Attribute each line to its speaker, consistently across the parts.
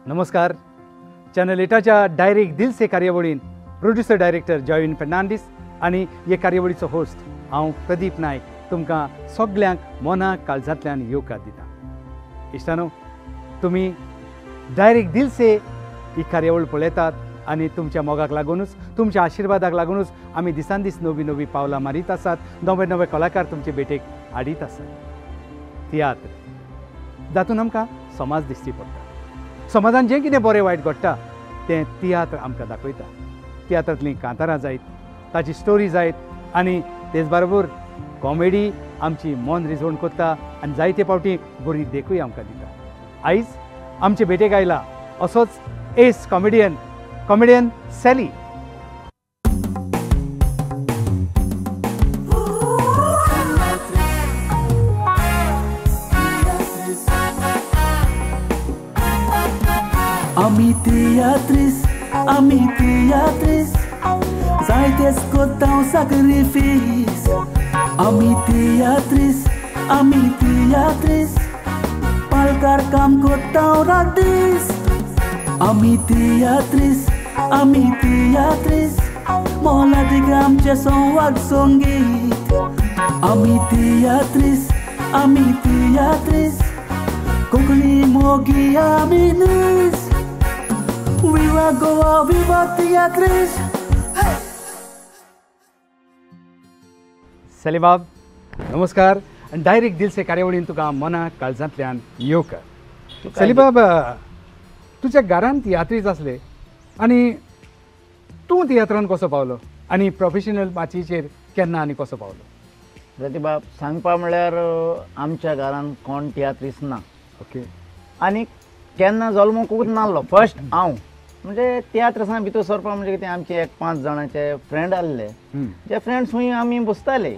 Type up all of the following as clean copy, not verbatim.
Speaker 1: नमस्कार. Channel एटाच्या direct दिल से कार्यावळीन producer director Joyvin Fernandes आणि हे कार्यावळीचो होस्ट हांव प्रदीप नायक तुमकां सगल्यांक मनाक काळजांतल्यान येवकार दिता. इश्टानो, तुमी डायरेक्ट दिल से ही कार्यावळ पळयतात आनी तुमच्या मोगाक लागूनच, तुमच्या आशिर्वादाक लागूनच आमी दिसान दीस नवी नवी पावलां मारीत आसात. नवे नवे कलाकार तुमचे भेटेक हाडीत आसात. तियात्र जातून आमकां समाज दिश्टी पडटा. समाजान जें कितें बरें वायट घडटा तें तियात्र आमकां दाखयता. तियात्रांतलीं कांतारां जायत, ताची स्टोरी जायत आनी तेच बरोबर कॉमेडी आमची मन रिजवण करता आनी जायते फावटी बरी देखूय आमकां दिता. आयज आमचे भेटेक आयला असोच S comedian Sally.
Speaker 2: Ami teatris, zaites kottão sacrifício. Ami teatris, palkar kam kottão radis. Ami teatris, mola de gram che som wag songit. Ami teatris, kokli mogi aminis. Viva Goa, viva teatris.
Speaker 1: Sally बाब, नमस्कार. आनी direct दिल से कार्यावळीन तुका मनाक काळजांतल्यान येवकार. Sally बाब, तुज्या घरान तियात्रीच आसले आनी तूं तियात्रान कसो पावलो आनी प्रोफेशनल माचयेचेर केन्ना आनी कसो पावलो?
Speaker 3: प्रतिभा सांगपा म्हळ्यार आमच्या घरान कोण तियात्रीस ना.
Speaker 1: ओके.
Speaker 3: आनी केन्ना जल्मोकूच नासलो. फर्स्ट हांव म्हणजे तियात्रासा भितर सरपा म्हणजे कितें, आमचे एक 5 जाणांचे फ्रेंड आसले. जे फ्रेंड्स खूंय आमी बसताले,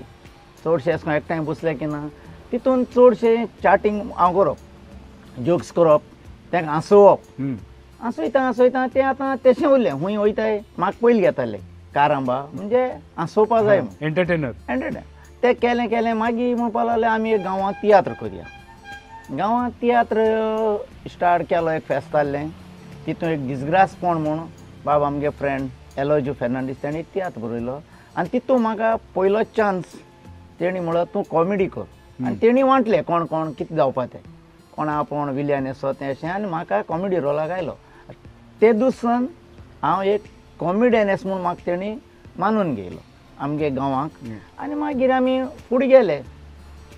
Speaker 3: चडशे अशें एकठांय बसले की ना तितून चडशे चाटींग हांव करप, जोक्स करप, तांकां हांसोवप. हांसयता ते आतां तशें उरलें. खूंय वयताय म्हाका पयलीं घेताले कारांबा, म्हणजे हांसोवपा जाय एंटरटेनर. ते केलें मागीर म्हणपा लागले आमी एक गांवांत तियात्र करुया. गांवांत तियात्र स्टार्ट केलो. एक फेस्त आहलें, तितून एक डिसग्रासपण म्हूण बाबा आमगे फ्रेंड एलोजो फर्नांडीस ताणें तियात्र बरयलो आनी तितून म्हाका पयलो चान्स तेणी म्हणलो तूं कॉमेडी कर. आनी तेणी वांटलें कोण कोण कितें जावपा तें, कोण आपूण विलियन असो तें अशें. आनी म्हाका कॉमेडी रोलाक आयलो. ते दिसान हांव एक कॉमेडियन म्हूण म्हाका तेणी मानून घेयलो आमगे गांवांक. आनी मागीर आमी फुडें गेले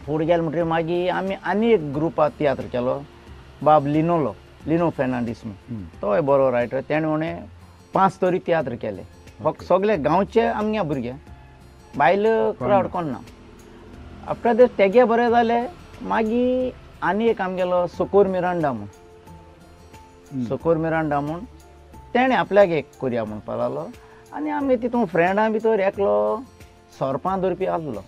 Speaker 3: म्हणटकीर मागीर आमी आनी एक ग्रुपाक तियात्र केलो. बाब लिनो फर्नांडीस म्हूण, तोय बरो रायटर. तेणें म्हणे 5 तरी तियात्र केले. फक्त सगळे गांवचे आमगे भुरगे, बायल क्रावड कोण ना. आफ्टर दीस तेगे बरें जालें. मागीर आनी एक आमगेलो सोकोर मिरांडा म्हूण तेणें आपल्याक एक करया म्हणपा लागलो. आनी आमी तितून फ्रेंडां भितर एकलो सोरपां धरपी आसलो.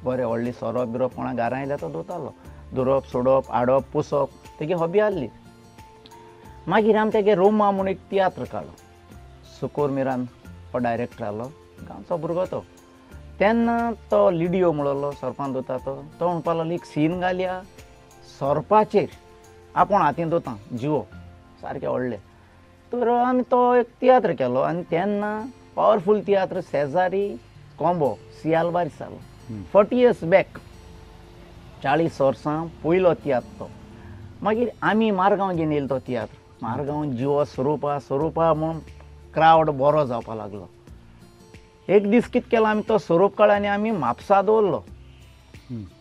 Speaker 3: बरें व्हडली सोरोप बिरोप कोणा घरां येयल्या तो दोतालो. धरप, सोडप, हाडप, पुसप तेगे हॉबी आसली. मागीर आमी तेगे रोमा म्हूण एक तियात्र काडलो. सुकोर मिरान हो डायरेक्टर आहलो, गांवचो भुरगो तो. तेन्ना तो लिडियो म्हणलो सोरपां दोता तो म्हणपा लागलो एक सीन घालया सोरपाचेर, आपूण हातीन दोता जिवो सारकें व्हडलें. तर आमी तो एक तियात्र केलो. आनी तेन्ना पावरफूल तियात्र सेजारी कॉम्बो सियालबारीस जालो. 40 years बॅक, 40 वर्सां पयलो तियात्र तो. मागीर आमी मारगांव घेवन येयलो तो तियात्र. मारगांव जिवो स्वरुपा म्हूण क्रावड बरो जावपा लागलो. एक दीस कितें केलो आमी तो स्वरूप काडलो आनी आमी म्हापसा दवरलो.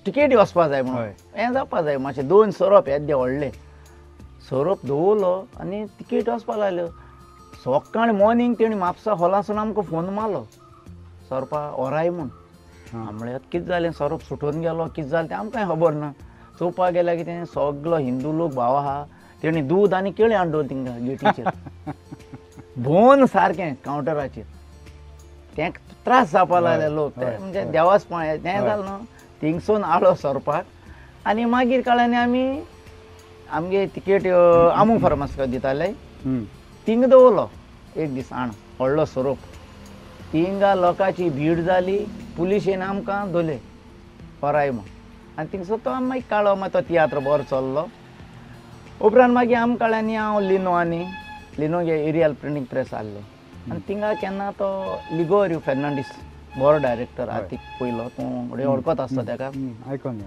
Speaker 3: टिकेटी वचपा जाय म्हणून हें जावपा जाय मातशें 2 सोरोप येद्दे व्हडले. सोरोप दवरलो आनी टिकेट वचपा लागल्यो. सकाळीं मॉर्निंग तेणी म्हापसा हॉलासून आमकां फोन मारलो, सोरपा ओराय म्हूण. म्हळ्यार कितें जालें, सोरोप सुटून गेलो, कितें जालें तें आमकांय खबर ना. चोवपाक गेल्यार कितें सगलो हिंदू लोक भाव आहा तेणी दूद आनी केळीं हाडून दवरलीं तिंगा गेटीचेर. भोवन सारकें कावंटराचेर. तें त्रास जावपा लागले लोक. ते म्हणजे देवासपण तें जालें न्हू. थिंगसून आलो सोरपाक. आनी मागीर कळ्ळें आमी आमगे तिकेट आमू फार्मास दिताले. थिंग दवरलो एक दीस आण व्हडलो सोरोप. थिंगा लोकांची भीड जाली. पुलिशेन आमकां धरले ओराय म्हूण. आनी थिंगसर तो मागीर काडलो. मागीर तो तियात्र बरो चल्लो. उपरांत मागीर आमकां कळ्ळें हांव लिनो गे एरियल प्रिंटींग प्रेस आहले आनी थिंगा केन्ना तो लिगोरियो फेर्नांडीस बरो डायरेक्टर आतीक पयलो तूं वळखत आसता ताका
Speaker 1: आयकोन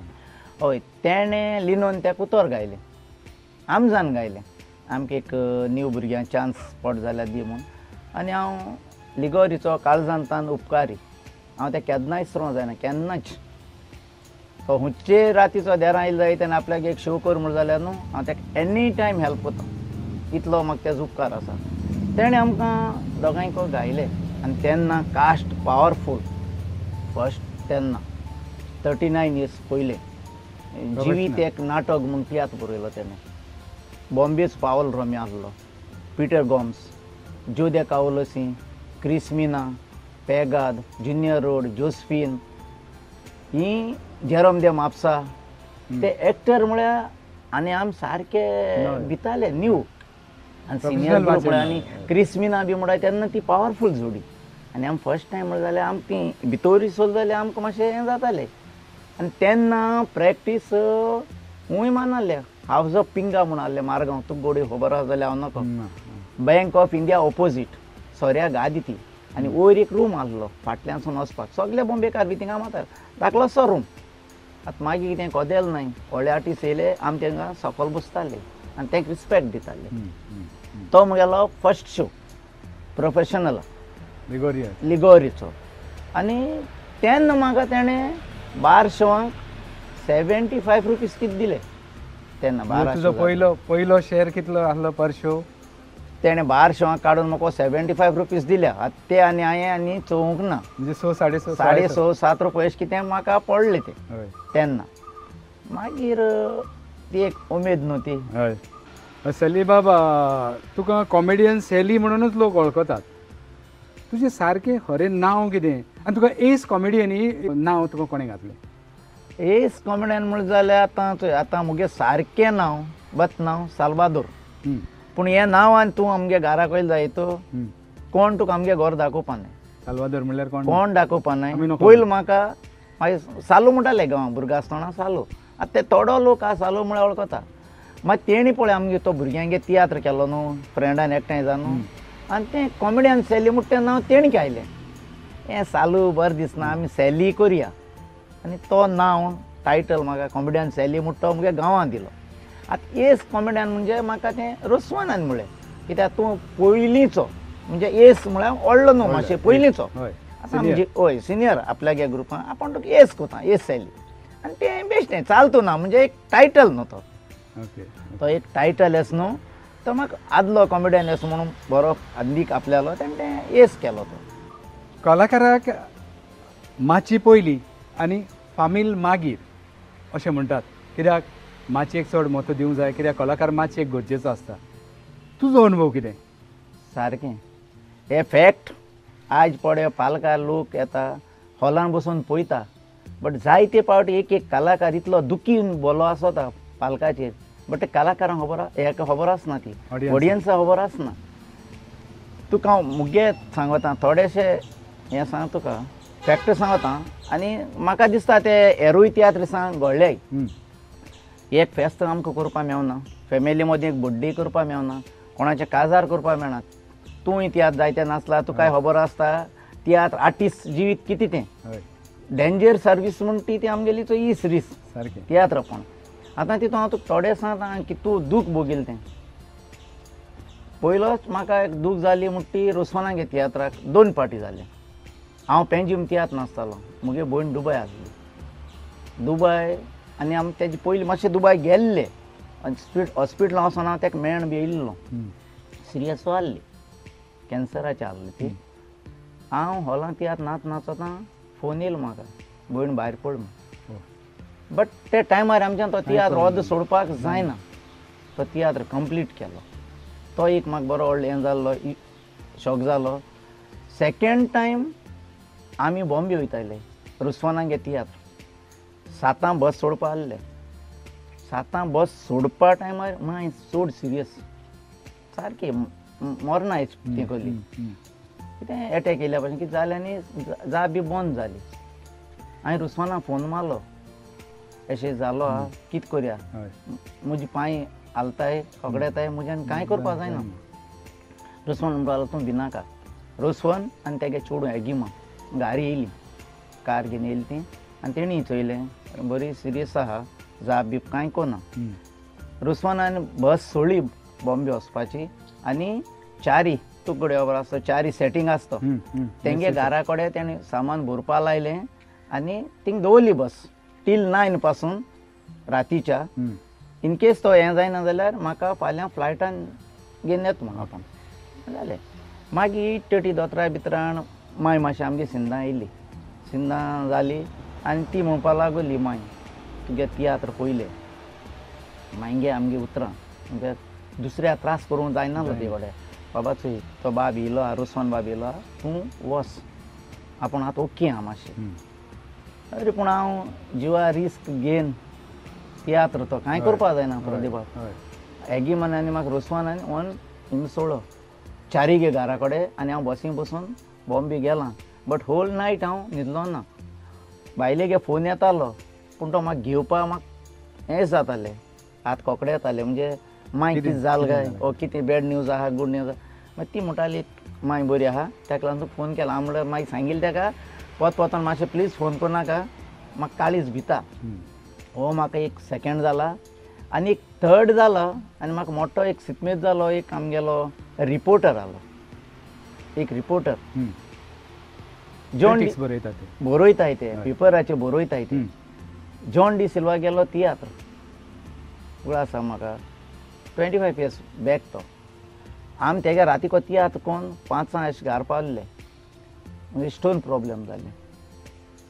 Speaker 3: हय तेणें लिनोन त्या उतर गायलें आमजान गायलें आमकां एक न्यू भुरग्यांक चान्स पड जाल्यार दी म्हूण आनी हांव लिगोरीचो काळजांतान उपकारी हांव तें केन्नाय विसरूंक जायना केन्नाच तो हुंचे रातीचो देरां आयलो जाय तेन्ना आपल्याक एक शो कर म्हूण जाल्यार न्हू हांव ताका एनी टायम हेल्प करता इतलो म्हाका तेजो उपकार आसा तेणें आमकां दोगांयक गायलें आनी तेन्ना कास्ट पावरफूल फस्ट तेन्ना 39 इयर्स पयलें जिवीत एक नाटक म्हूण तियात्र बरयलो तेणें बॉम्बेच पावल रोमी आहलो पिटर गॉम्स जोदे कावलोसी क्रिस्मिना पेगाद जुनियर रोड जोसफीन ही जेरोम दे म्हापसा ते एक्टर म्हळ्यार आनी आम सारके भिताले न्यू आनी सिनियर ग्रूप म्हळ्यार आनी क्रिस्मिना बी म्हळ्यार तेन्ना ती पावरफूल जोडी आनी आमी फस्ट टायम म्हळ्यार जाल्यार आमकां ती भितोरी चल जाल्यार आमकां मातशें हें जातालें आनी तेन्ना प्रॅक्टीस हूंय मानाल्ले हावज ऑफ पिंगा म्हूण आहले मारगांव तुका गोडी खबर आसा जाल्यार हांव नाका बँक ऑफ इंडिया ऑपोजीट सोऱ्या गादी ती आनी वयर एक रूम आहलो फाटल्यानसून वचपाक सगळे बॉम्बेकार बी थिंगा मातार धाकलोसो रूम आतां मागीर कितें कोदेल नाय व्हडले आर्टिस्ट येयले आमी तांकां सकयल बसताले आनी तांकां रिस्पेक्ट दिताले तो म्हगेलो फस्ट शो प्रोफेशनल लिगोरीचो आनी तेन्ना म्हाका तेणें 12 शोवांक 75 रुपीज कितें दिले तेन्ना 12
Speaker 1: तुजो पयलो शेअर कितलो आहलो पर शो
Speaker 3: तेणें 12 शोवांक काडून म्हाका 75 रुपीज दिल्या आतां ते आनी हांवें आनी चोवूंक ना
Speaker 1: म्हणजे 6
Speaker 3: 6.5 7 रुपये अशें कितें म्हाका पडले ते तेन्ना मागीर ती एक उमेद न्हू ती
Speaker 1: हय सली बाबा तुका कॉमेडियन सॅली म्हणूनच लोक वळखतात तुजें सारकें खरें नांव कितें आनी तुका एस कॉमेडियन ही नांव तुका कोणें घातलें
Speaker 3: एस कॉमेडियन म्हण जाल्यार आतां मुगे सारकें नांव बत नांव साल्वादोर पूण हें नांव आनी तूं आमगे घरा कळ्ळें जायत कोण तुका आमगे घर दाखोवपा न्हय
Speaker 1: साल्वादोर म्हणल्यार
Speaker 3: कोण दाखोवपा न्हय पयलीं म्हाका मागीर सालू म्हणटाले गांवां भुरगो आसतना सालू आतां ते थोडो लोक आसा सालू म्हळ्यार वळखता मागीर तेणी पळय आमगे तो भुरग्यांगे तियात्र केलो न्हू फ्रेंडान एकठांय जावन न्हू आनी तें कॉमेडियन सॅली म्हणटा तें नांव तेणी केलें हें सालू बरें दिसना आमी सॅली करया आनी तो नांव टायटल म्हाका कॉमेडियन सॅली म्हणटा तो म्हगे गांवांत दिलो आतां एस कॉमेडियन म्हणजे म्हाका तें रुस्वानान म्हळें कित्याक तूं पयलींचो म्हणजे एस म्हळ्यार व्हडलो न्हू मातशें पयलींचो आतां म्हणजे हय सिनियर आपल्या ह्या ग्रुपान आपूण तुका एस कोता एस सॅली आनी तें बेश्ट तें चालतो ना म्हणजे एक टायटल न्हू तो एक टायटल एस न्हू तो म्हाका आदलो कॉमेडियन एस म्हणून बरो आदीक आपल्यालो तेणें एस केलो तो
Speaker 1: कलाकाराक माची पयली आनी फामील मागीर अशें म्हणटात कित्याक माचयेक चड महत्व दिवंक जाय कित्याक कलाकार माची एक गरजेचो आसता तुजो अनुभव कितें
Speaker 3: सारकें हे फॅक्ट आज पडे पालकार लोक येता हॉलान बसून पळयता बट जायते पावटी एक कलाकार इतलो दुखी बोलो आसता पालकाचेर बट ते कलाकारांक हेका खबर आसना ती ऑडियन्साक खबर आसना तुका हांव मुगे सांगता थोडेशे हें सांग तुका फॅक्ट सांगता आनी म्हाका दिसता ते हेरूय तियात्र सांग घडले एक फेस्त आमकां करपा मेळना फॅमिली मदीं एक बड्डे करपा मेळना कोणाचे काजार करपा मेळना तूंय तियात्र जायते नाचला तुका खबर आसता तियात्र आर्टिस्ट जिवीत कितें तें डेंजर सर्वीस म्हण ती आमगेली चो ही सिरीज
Speaker 1: सारकें
Speaker 3: तियात्र पण आतां तितून हांव तुका थोडें सांगता की तूं दूख भोगिल तें पयलोच म्हाका एक दूख जाली म्हण ती रुस्वानागे तियात्राक 2 पार्टी जाले हांव पेंजीम तियात्र नाचतालो मुगे भयण दुबय आसली दुबय आनी आमी तेजे पयलीं मातशें दुबय गेल्ले आनी हॉस्पिटलां वचोन हांव ताका मेळून बी येयल्लो सिरियस आहली कॅन्सराची आहली ती हांव हॉलांत तियात्र नाचता फोन येयलो म्हाका भयण भायर पड म्हूण बट ते टायमार आमच्यान तो तियात्र अर्द सोडपाक जायना तो तियात्र कंप्लीट केलो तो एक म्हाका बरो व्हडलो हें जाल्लो शॉक जालो सेकेंड टायम आमी बॉम्बे वयताले रुस्वानागे तियात्र 7 बस सोडपा आहले 7 बस सोडपा टायमार माय चड सिरियस सारकी मरना ती कोली कितें एटॅक येयल्या भशेन कितें जालें आनी जा बी बंद जाली हांवें रुस्वानाक फोन मारलो अशें जालो कितें करया म्हजी पांय हालताय खोगडेताय म्हज्यान कांय करपा जायना. रुस्वन म्हणपाक लागलो तूं भिनाका. रुस्वन आनी तेगे चेडूं एगिमा गाडी येयली, कार घेवन येयली ती आनी तेणी चोयलें बरी सिरियस आहा, जाप बीप कांय कोना. रुस्वानान बस सोडली बॉम्बे वचपाची आनी चारी तुकडे खबर आसता चारी सेटींग आसता तेंगे घरा कडेन तेणें सामान भरपा लायलें आनी थिंग दवरली बस टील 9 पासून रातीच्या. इन केस तो हें जायना जाल्यार म्हाका फाल्यां फ्लायटान घेवन येता म्हणून आपण जालें. मागीर टटी दोतोरा भितरान माय मातशी आमगे सिंधा येयली. सिंधा जाली आनी ती म्हणपा लागली माय तुगे तियात्र पयलें मागीर आमगे उतरां म्हणजे दुसऱ्या त्रास करूंक जायनासलो ते कडेन. बाबा चोय तो बाब येयलो रुस्वान बाब येयलो तूं वच आपूण आतां ओके आहा मातशें. अरे पूण हांव जिवा रिस्क घेवन तियात्र तो कांय करपा जायना प्रदीपाक. एगिमनांनी म्हाका रुस्वानान व्हरून हिंगा सोडलो चारीगे घरा कडेन आनी हांव बसीन बसून बॉम्बे गेलां. बट होल नायट हांव न्हिदलो ना. बायलेगे फोन येतालो पूण तो म्हाका घेवपाक म्हाका हें जातालें हात कोकडे येताले म्हणजे माय कितें जालें काय ओ कितें बॅड न्यूज आहा गूड न्यूज आहा. मागीर ती म्हणटाली माय बरी आहा ताका लागून फोन केला. हांव म्हणल्यार मागीर सांगिल्लें ताका पोतान मातशें प्लीज फोन करूं नाका म्हाका काळीज भिता. हो म्हाका एक सेकंड जाला आनी एक थर्ड जालो आनी म्हाका मोठो एक सितमेत जालो. एक आमगेलो रिपोर्टर आलो एक रिपोर्टर जॉन बरोयताय ते पेपराचेर बरोयताय ते जॉन डी सिल्वा गेलो तियात्र वळा आसा म्हाका 25 years बॅक तो. आमी तेगे रातीको तियात्र कोन्न 5 अशें घार पावल्ले म्हणजे स्टोन प्रॉब्लेम जालें.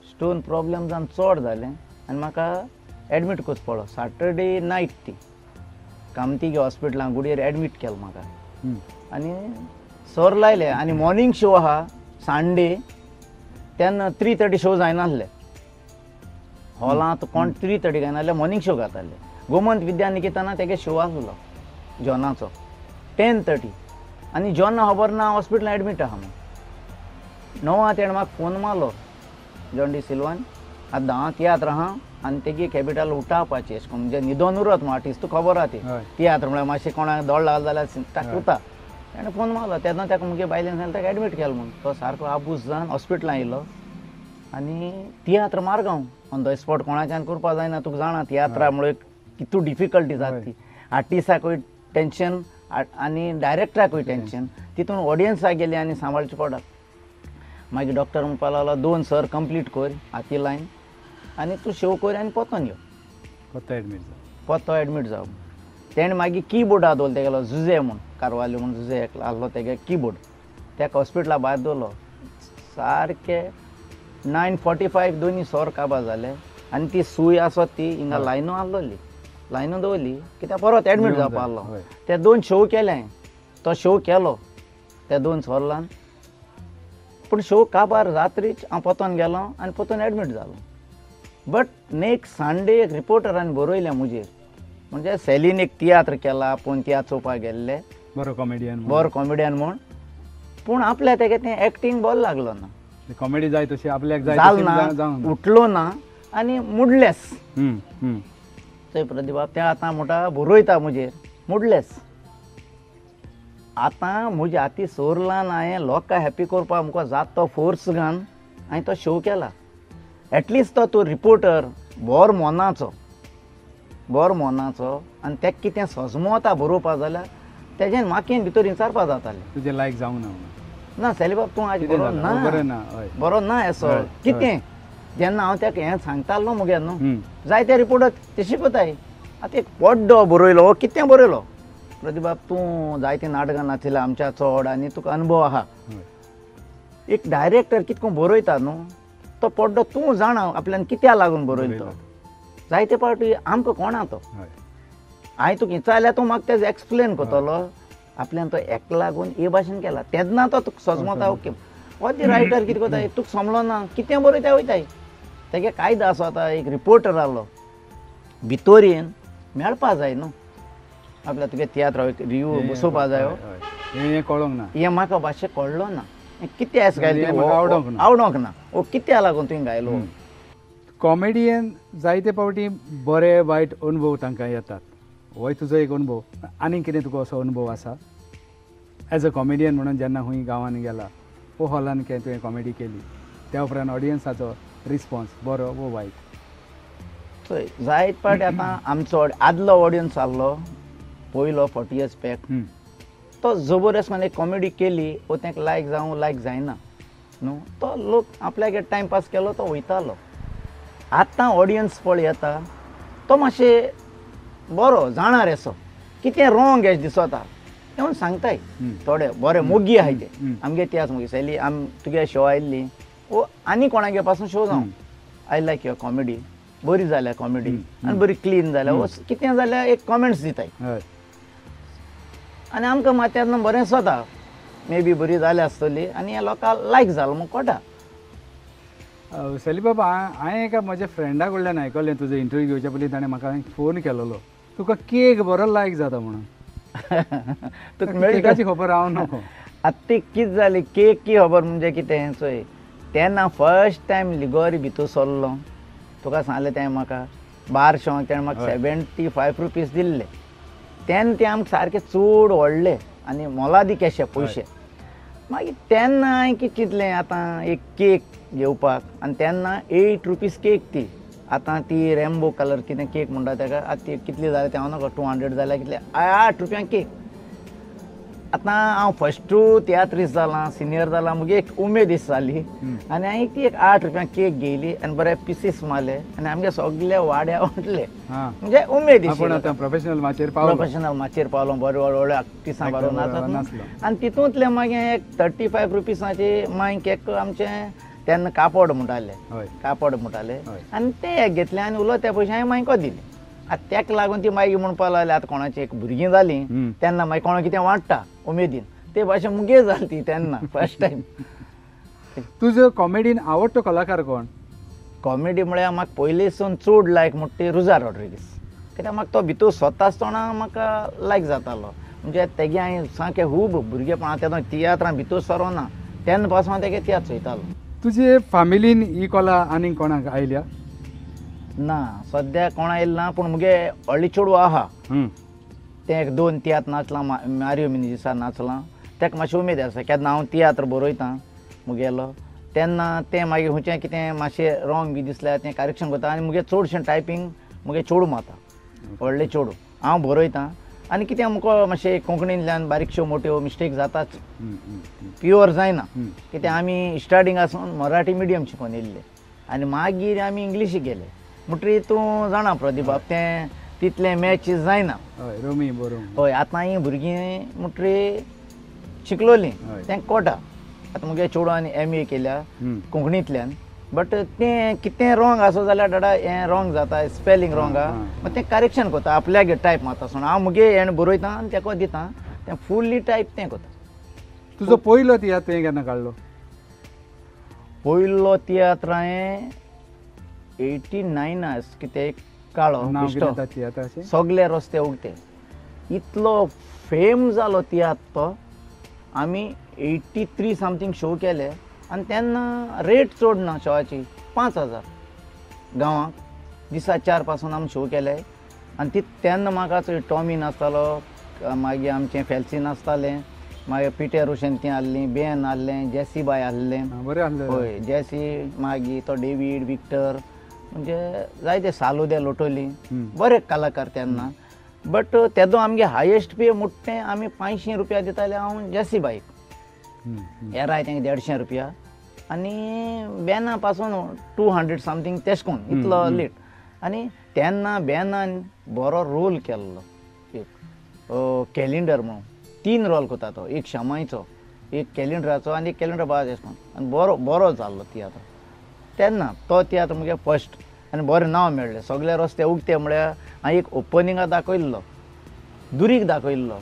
Speaker 3: स्टोन प्रॉब्लेम जावन चड जालें आनी म्हाका एडमीट करचो पडलो. सॅटर्डे नायट ती कामतीगे हॉस्पिटलान गुडयेर एडमीट केलो म्हाका आनी सर लायले आनी मॉर्निंग शो आहा संडे तेन्ना 3:30 शो जायनासले हॉलांत कोण 3:30 जायनासले मॉर्निंग शो घाताले. गोमंत विद्यानिकेतना तेगे शो आसलो जॉनाचो 10:30 आनी जॉन खबर ना हॉस्पिटलान एडमीट आहा म्हणून. 9 तेणें म्हाका फोन मारलो जॉन डी सिल्वान आतां हांव तियात्र आहा आनी तेगे कॅपिटल उठावपाचें अशें करून म्हणजे न्हिदोन उरत न्हू आर्टिस्ट तुका खबर आहा ती तियात्र म्हळ्यार मातशें कोणाक दोळ लागलो जाल्यार ताका उरता. ताणें फोन मारलो तेन्ना ताका मुगे बायलेन सांगलें ताका एडमीट केलो म्हणून. तो सारको आबूस जावन हॉस्पिटलान येयलो आनी तियात्र मारगांव ऑन द स्पॉट कोणाच्यान करपा जायना. तुका जाणा तियात्रा म्हळ्यार कितू डिफिकल्टी जाता ती. आर्टिस्टाकूय टेंशन आनी डायरेक्टराकूय टेंशन तितून ऑडियन्साक गेली आनी सांबाळची पडटा. मागीर डॉक्टर म्हणपा लागलो 2 सर कंप्लीट कर हाती लायन आनी तूं शो कर आनी पोतोन यो पोतो एडमीट जाव. तेणें मागीर कीबोर्ड दवरलो तेगेलो जुजे म्हूण कारवाल्यो म्हूण जुजे एक आहलो तेगे कीबोर्ड ताका हॉस्पिटला भायर दवरलो. सारके 9:45 दोनी सोर काबार जाले आनी ती सूय आसत ती हिंगा लायनो आहलोली लायनो दवरली कित्याक परत एडमीट जावपा आहलो. ते 2 शो केले तो शो केलो त्या 2 सोरलान पूण शो काबार रात्रीच हांव पोतोन गेलो आनी पोतोन एडमीट जालो. बट नेक्स्ट संडे एक रिपोर्टरान बरयलें मुजेर म्हणजे सेलीन एक तियात्र केला आपूण तियात्र चोवपाक गेल्ले
Speaker 1: बरो कॉमेडियन
Speaker 3: म्हूण पूण आपल्या तेगे तें एक्टींग बरो लागलो ना.
Speaker 1: कॉमेडी जाय तशी आपल्याक
Speaker 3: जाल ना उठलो ना आनी मुडलेस. थंय प्रदीप तें आतां म्हणटा बरयता मुजेर मुडलेस. आतां म्हज्या हाती सोरलान हांवें लोकांक हॅप्पी करपाक मुको जात तो फोर्स घालन हांवें तो शो केला. एटलिस्ट तो रिपोर्टर बरो मोनाचो आनी तेका कितें सजमोता बरोवपा जाल्यार तेजें म्हाका भितर विचारपा जातालें
Speaker 1: तुजें लायक जावं
Speaker 3: ना सेलिबाब तूं आज बरो ना असो कितें. जेन्ना हांव ताका हें सांगतालो मुगे न्हू जायते रिपोर्टर ते शिकयताय. आतां एक पड्डो बरयलो कितें बरयलो प्रदीबाब तूं जायतीं नाटकां नाचिल्ल्या आमच्या चड आनी तुका अनुभव आहा. एक डायरेक्टर कितको बरयता न्हू तो पड्डो तूं जाणा आपल्यान कित्या लागून बरयलो तो. जायते फावटी आमकां कोणा तो हांवें तुका विचारल्यार तूं म्हाका तेजो एक्सप्लेन करतलो आपल्यान तो हेका लागून हे भाशेन केला तेन्ना तो तुका सजमता ओके. हो ती रायटर कितें करता तुका समलो ना कितें बरयता वयताय. तेगे कायदो आसो आतां एक रिपोर्टर आहलो भितोरेन मेळपा जाय न्हू आपल्या तुगे तियात्र रिव्यू बसोवपा जायो
Speaker 1: हें कळोंक ना
Speaker 3: हें म्हाका भाशेन कळ्ळो ना. कितें एस गायलें आवडोंक ना ओ कित्या लागून तुवें गायलो.
Speaker 1: कॉमेडियन जायते फावटी बरे वायट अनुभव तांकां येतात होय तुजो एक अनुभव. आनीक कितें तुका असो अनुभव आसा एज अ कॉमेडियन म्हणून जेन्ना हूंय गांवांत गेला वो हॉलान कितें तुवें कॉमेडी केली त्या उपरांत ऑडियन्साचो रिस्पॉन्स बरो वो वायट?
Speaker 3: चोय जायत पाटी आतां आमचो आदलो ऑडियन्स आहलो पयलो 40 years बॅक तो जबरदस्त एक कॉमेडी केली वो तांकां लायक जावं लायक जायना न्हू तो लोक आपल्याक टायमपास केलो तो वयतालो. आतां ऑडियन्स पळय येता तो मातशें बरो जाणार असो कितें रॉंग एश दिसता येवन सांगताय थोडे बरे मोगी आहाय ते आमगे त्याच मोगी सैली तुगे शो आयिल्ली वो आनी कोणागे पासून शो जावं आय लायक युअर कॉमेडी बरी जाल्या कॉमेडी आनी बरी क्लीन जाल्या वो कितें जाल्यार एक कॉमेंट्स दिताय आनी आमकां माथ्यांतल्यान बरें सोदा मे बी बरी जाल्या आसतली आनी ह्या लोकांक लायक जालो म्हूण कोटा.
Speaker 1: सैली बाबा हांवें एका म्हज्या फ्रेंडा कडल्यान आयकलें तुजो इंटरव्यू घेवच्या पयलीं ताणें म्हाका फोन केलोलो तुका केक बरो लायक जाता म्हणून.
Speaker 3: तुका
Speaker 1: केकाची खबर हांव नको.
Speaker 3: आतां ती कितें जाली केक की खबर म्हणजे कितें चोय तेन्ना फर्स्ट टायम लिगोरी भितर सरलो तुका सांगलें तें म्हाका बार शोंक तेणें म्हाका 75 रुपीज दिल्ले तेन्ना ते आमकां सारके चड व्हडले आनी मोलादी केशे पयशे. मागीर तेन्ना हांवें कितें चिंतलें आतां एक केक घेवपाक आनी तेन्ना 8 रुपीज केक ती आतां ती रेम्बो कलर कितें केक म्हणटा ताका आतां ती कितली जाल्या तें हांव नाका 200 जाल्यार कितले 8 रुपयांक केक. आतां हांव फस्टू तियात्रीस जालां सिनियर जालां म्हजी एक उमेद दिस जाली आनी हांवें ती एक 8 रुपयांक केक घेयली आनी बरे पिसीस मारले आनी आमगे सगळे वाड्या वाटले म्हणजे उमेद
Speaker 1: प्रोफेशनल
Speaker 3: माचेर पावलो बरे व्हडले आक्टिसां बरो नाचत आनी तितूंतले मागीर एक 35 रुपीसाची मागीर केक आमचें तेन्ना कापड म्हणटाले आनी ते एक घेतले आनी उरलो त्या पयशे हांवें मागीर दिले. आतां ताका लागून ती मागीर म्हणपा लागली आतां कोणाची एक भुरगीं जालीं तेन्ना मागीर कोणा कितें वाडटा उमेदीन ते भाशेन मुगे जाली ती तेन्ना फर्स्ट टायम.
Speaker 1: तुजो कॉमेडीन आवडटो कलाकार कोण?
Speaker 3: कॉमेडी म्हळ्यार म्हाका पयलींसून चड लायक म्हणटा ती रुजा रॉड्रिगीस कित्याक म्हाका तो भितर स्वता आसतना म्हाका लायक जातालो म्हणजे तेगे हांवें सामकें खूब भुरगेपण तेन्ना तियात्रां भितर सरो ना तेन्ना पासून हांव तेगे तियात्र चोयतालो.
Speaker 1: तुजे फॅमिलीन ही कला आनीक कोणाक आयल्या?
Speaker 3: ना सद्या कोण येयलें ना पूण मुगे व्हडली चेडूं आहा तें एक 2 तियात्र नाचलां मारियो मिनी दिसा नाचलां ताका मातशी उमेद आसा केन्ना हांव तियात्र बरयतां मुगेलो तेन्ना तें मागीर खंयचें कितें मातशें रॉंग बी दिसल्यार तें करेक्शन करता आनी मुगे चडशें टायपींग मुगे चेडूं मारता व्हडलें चेडूं हांव बरयतां आनी कितें मुको मातशें कोंकणींतल्यान बारीकश्यो मोट्यो मिस्टेक जाताच प्युअर जायना कित्याक आमी स्टार्टींग आसून मराठी मिडियम शिकोवन येयल्ले आनी मागीर आमी इंग्लिशीक गेले म्हणटरी तूं जाणा प्रदीप बाब तें तितलें मॅचीस जायना हय आतां ही भुरगीं म्हणटरी शिकलोलीं तें कोटा आतां मुगे चेडवान MA केल्या कोंकणींतल्यान बट तें कितें रॉंग आसो जाल्यार डाडा हें रॉंग जाता स्पेलिंग रॉंग आहा मागीर तें करेक्शन करता आपल्याक टायप मारता सोड हांव मुगे हें बरयतां आनी तेका दितां तें फुल्ली टायप तें करता.
Speaker 1: तुजो पयलो तियात्र तुवें केन्ना काडलो?
Speaker 3: पयलो तियात्र हांवें 89 कितें काळो सगळे रस्ते उगते इतलो फेम जालो तियात्र तो आमी 83 समथींग शो केले आनी तेन्ना रेट चड ना शोवाची 5000 गांवांक दिसा 4 पासून आमी शो केले आनी तेन्ना म्हाका टॉमी नाचतालो मागीर आमचें फेल्सी नाचतालें मागीर पिटर उशेंती आहलीं बेन आहलें जेसी बाय आहलें हय जेसी मागीर तो डेवीड विक्टर म्हणजे जायते सालुदे लोटोली बरे कलाकार तेन्ना बट तेदो आमगे हायेस्ट पे मोठ्ठें आमी 500 रुपया दिताले हांव जेसी बायक हेराय तेंगे 150 रुपया आनी बेना पासून 200 समथींग तेश कोन्न इतलो लेट आनी तेन्ना बेनान बरो रोल केल्लो एक कॅलेंडर म्हणून 3 रोल करता तो एक शमायचो एक कॅलेंडराचो आनी एक कॅलेंडर बाज एश कोन्न आनी बरो जाल्लो तियात्र तेन्ना तो तियात्र मुगे फर्स्ट आनी बरें नांव मेळ्ळें सगळे रस्ते उगते म्हळ्यार हांवें एक ओपनिंगाक दाखयल्लो दुरीक दाखयल्लो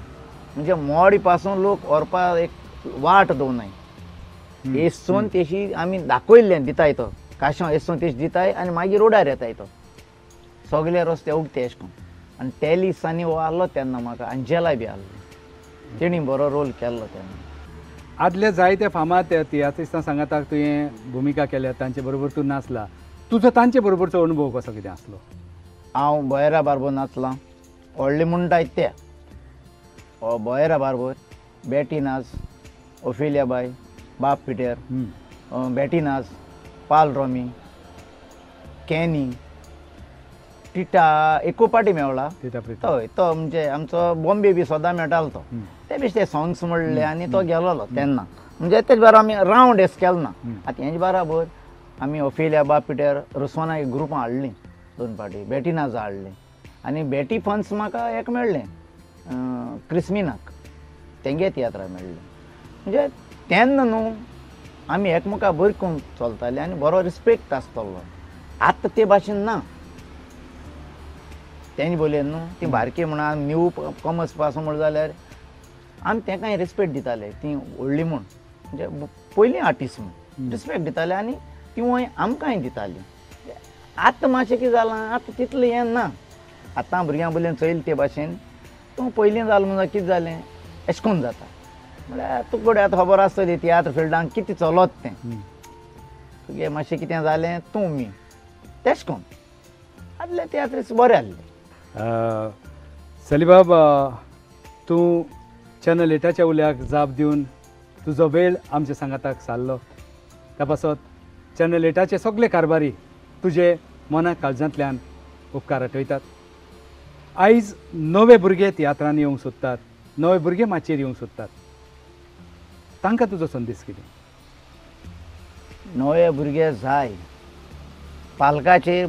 Speaker 3: म्हणजे मोडी पासून लोक व्हरपाक एक वाट दवरनाय एसून तेशी आमी दाखयल्लें दिताय तो काश्यां एसून तेश दिताय आनी मागीर रोडार येताय तो सगळे रस्ते उगते एश कोन्न आनी टेलिसांनी हो आहलो तेन्ना म्हाका अंजेलाय बी आहलो तेणी बरो रोल केल्लो तेन्ना.
Speaker 1: आदले जायते फामाद तियात्रिस्तां सांगाताक तुवें भुमिका केल्या तांचे बरोबर तूं नाचला तुजो तांचे बरोबरचो अनुभव कसो कितें आसलो?
Speaker 3: हांव बयरा बार्बो नाचलां व्हडले म्हणटात ते बॉयरा बार्बर, बॅटी नाज, ओफेलिया बाय, बाप पिटर, बॅटी नाज, पाल रॉमी, कॅनी, टिटा एकू पाटी मेवला हय तो म्हणजे आमचो बॉम्बे बी सदां मेळटालो तो ते बीच ते सॉंग्स म्हणले आनी तो गेलोलो तेन्ना म्हणजे तेच बरोबर आमी रावंड एस केलो ना आतां हेजे बरोबर आमी ओफेलिया बाप पिटर रुस्वाना एक ग्रुपां हाडलीं 2 पाटी बॅटी नाजा हाडलीं आनी बॅटी फंड्स म्हाका एक मेळ्ळें क्रिस्मिनाक तेंगे तियात्रां मेळ्ळें म्हणजे तेन्ना न्हू आमी एकमेका बरी करून चलताले आनी बरो रिस्पेक्ट आसतालो आतां ते भाशेन ना तेणी बोलले न्हू ती बारकी म्हणा न्यू कॉमर्स पास म्हण जाल्यार आमी तांकां रिस्पेक्ट दिताले ती व्हडली म्हूण म्हणजे पयलीं आर्टिस्ट म्हूण रिस्पेक्ट दिताले आनी ती आमकांय दिताली आतां मातशें कितें जालां आतां तितलें हें ना आतां भुरग्यां बोललें चोयल ते भाशेन तूं पयलीं जालें म्हणून कितें जालें अशें करून जाता म्हळ्यार तुका आतां खबर आसतली तियात्र फिल्डांत कितें चलत तें तुगे मातशें कितें जालें तूं मी तेश कोन्न आदले तियात्रीस बरें आहले
Speaker 1: सलीबाब तूं चॅनल 8च्या उल्याक जाप दिवन तुजो वेळ आमच्या सांगाताक सारलो त्या पासत चॅनल 8चे सगळे कारभारी तुजे मनाक काळजांतल्यान उपकार आठयतात आयज नवे भुरगे तियात्रांनी येवंक सोदतात नवे भुरगे माचयेर येवंक सोदतात तांकां तुजो संदेश कितें
Speaker 3: नवे भुरगे जाय पालकाचेर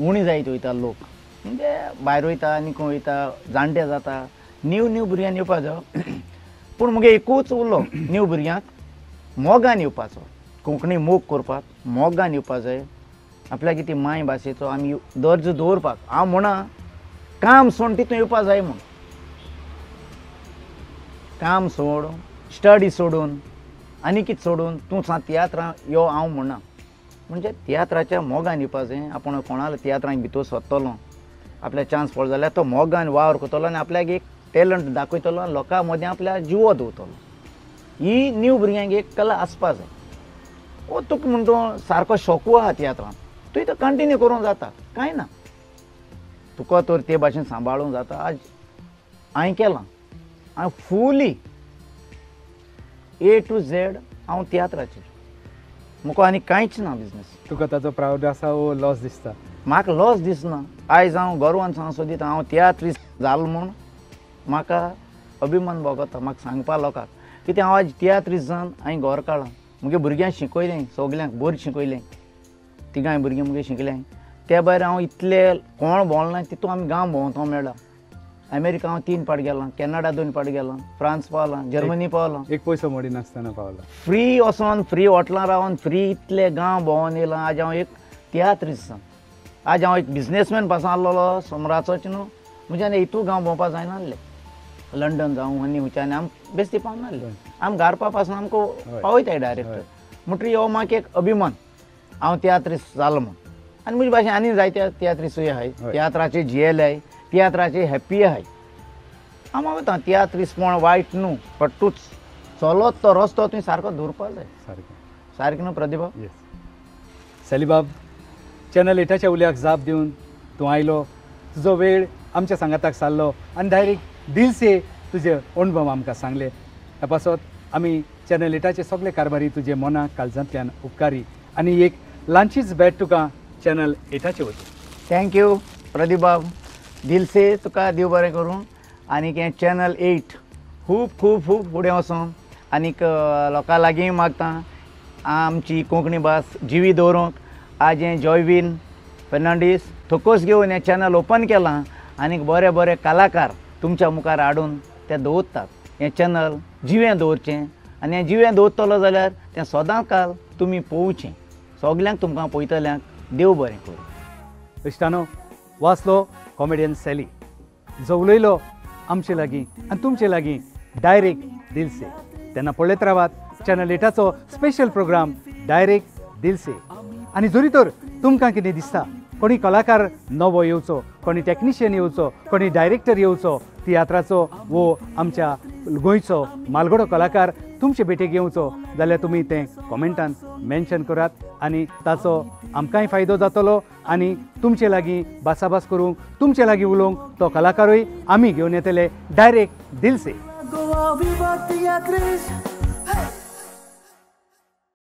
Speaker 3: उणी जायत वयता लोक म्हणजे भायर वयता आनी खंय वयता जाणटे जाता न्यू भुरग्यांनी येवपा जाय पूण मुगे एकूच उलो न्यू भुरग्यांक मोगान येवपाचो कोंकणी मोग करपाक मोगान येवपा जाय आपल्या कितें माय भाशेचो आमी दर्जो दवरपाक हांव म्हणा काम सोड तितून येवपा जाय म्हूण काम सोड स्टडी सोडून आनी कितें सोडून तूं तियात्रां यो हांव म्हणना म्हणजे तियात्राच्या मोगान येवपा जाय आपूण कोणाला तियात्रांक भितर सोदतलो आपल्या चान्स पडलो जाल्यार तो मोगान वावर करतलो आनी आपल्याक एक टॅलंट दाखयतलो आनी लोकां मदें आपल्या जिवो दवरतलो ही न्यू भुरग्यांक एक कला आसपा जाय वो तुका म्हणटा सारको शॉकू आहा तियात्रांत तुवें तो कंटिन्यू करूंक जाता कांय ना तुका तर ते भाशेन सांबाळूंक जाता आज हांवें केलां हांव फुली A to Z हांव तियात्राचेर म्हाका आनी कांयच ना बिजनेस
Speaker 1: तुका ताचो प्रावड आसा वो लॉस दिसता
Speaker 3: म्हाका लॉस दिसना आयज हांव गर्वान सांग सोदीत हांव तियात्रीस्ट जालो म्हूण म्हाका अभिमान भोगता म्हाका सांगपा लोकांक कित्याक हांव आयज तियात्रीस्ट जावन हांवें घर काडलां मुगे भुरग्यांक शिकयलें सगल्यांक बरें शिकयलें तिगांय भुरगीं मुगे शिकलें त्या भायर हांव इतले कोण भोंवला तितून आमी गांव भोंवतो मेळ्ळा अमेरिका हांव 3 पाट गेलां कॅनडा 2 पाट गेलां फ्रांस पावलां जर्मनी पावलां
Speaker 1: एक पयसो मोडी नासतना पावला
Speaker 3: फ्री वचोन फ्री हॉटलां रावन फ्री इतले गांव भोंवन येयलां आज हांव एक तियात्रीस्ट जावन आज हांव एक बिजनेसमॅन पासून आहलोलो समोराचोच न्हू म्हज्यान हितू गांव भोंवपा जायनासलें लंडन जावं आनी हुंयच्यान आम बेश्टी पावनासलें आम गारपा पासून आमकां पावयताय डायरेक्ट म्हणटरी हो म्हाका एक अभिमान हांव तियात्रीस्ट जालो म्हूण आनी म्हजे भाशेन आनी जायते तियात्रिसूय आहाय तियात्राचे जियेले तियात्राचे हॅप्पी आहाय हांव वता तियात्रिस्टपण वायट न्हू बट तूंच चलत तो रस्तो तुवें सारको दवरपा जाय सारकें न्हू प्रतिभा
Speaker 1: येस सलीबाब चॅनल 8च्या उल्याक जाप दिवन तूं आयलो तुजो वेळ आमच्या सांगाताक सारलो आनी डायरेक्ट दिल से तुजे अणभव आमकां सांगले त्या पासत आमी चॅनल 8चे सगळे कारभारी तुजे मनाक काळजांतल्यान उपकारी आनी एक ल्हानशीच भेट तुका चॅनल 8चे वतीन
Speaker 3: थँक्यू प्रतिभा दिल से तुका देव बरें करूं आनीक हें चॅनल 8 खूब खूब खूब फुडें वचों आनीक लोकां लागीं मागता आमची कोंकणी भास जिवी दवरूंक आज हें जॉयवीन फर्नांडीस थोकोस घेवन हें चॅनल ओपन केलां आनीक बरे बरे कलाकार तुमच्या मुखार हाडून ते दवरतात हें चॅनल जिवें दवरचें आनी हें जिवें दवरतलो जाल्यार तें सदां काल तुमी पळोवचें सगल्यांक तुमकां पळयतल्यांक देव बरें करूं
Speaker 1: इश्टानो वाचलो कॉमेडियन सॅली जो उलयलो आमचे लागीं आनी तुमचे लागीं डायरेक्ट दिल से तेन्ना पळयत रावात चॅनल 8चो स्पेशल प्रोग्राम डायरेक्ट दिल से आनी जोरी तर तुमकां कितें दिसता कोणी कलाकार नवो येवचो कोणी टॅक्निशियन येवचो कोणी डायरेक्टर येवचो तियात्राचो वो आमच्या गोंयचो मालगडो कलाकार तुमचे भेटेक येवचो जाल्यार तुमी तें कॉमेंटान मेन्शन करात आनी ताचो आमकांय फायदो जातलो आनी तुमचे लागीं भासाभास करूंक तुमचे लागीं उलोवंक तो कलाकारूय आमी घेवन येतले डायरेक्ट दिल से.
Speaker 2: Goa, viva Beatriz.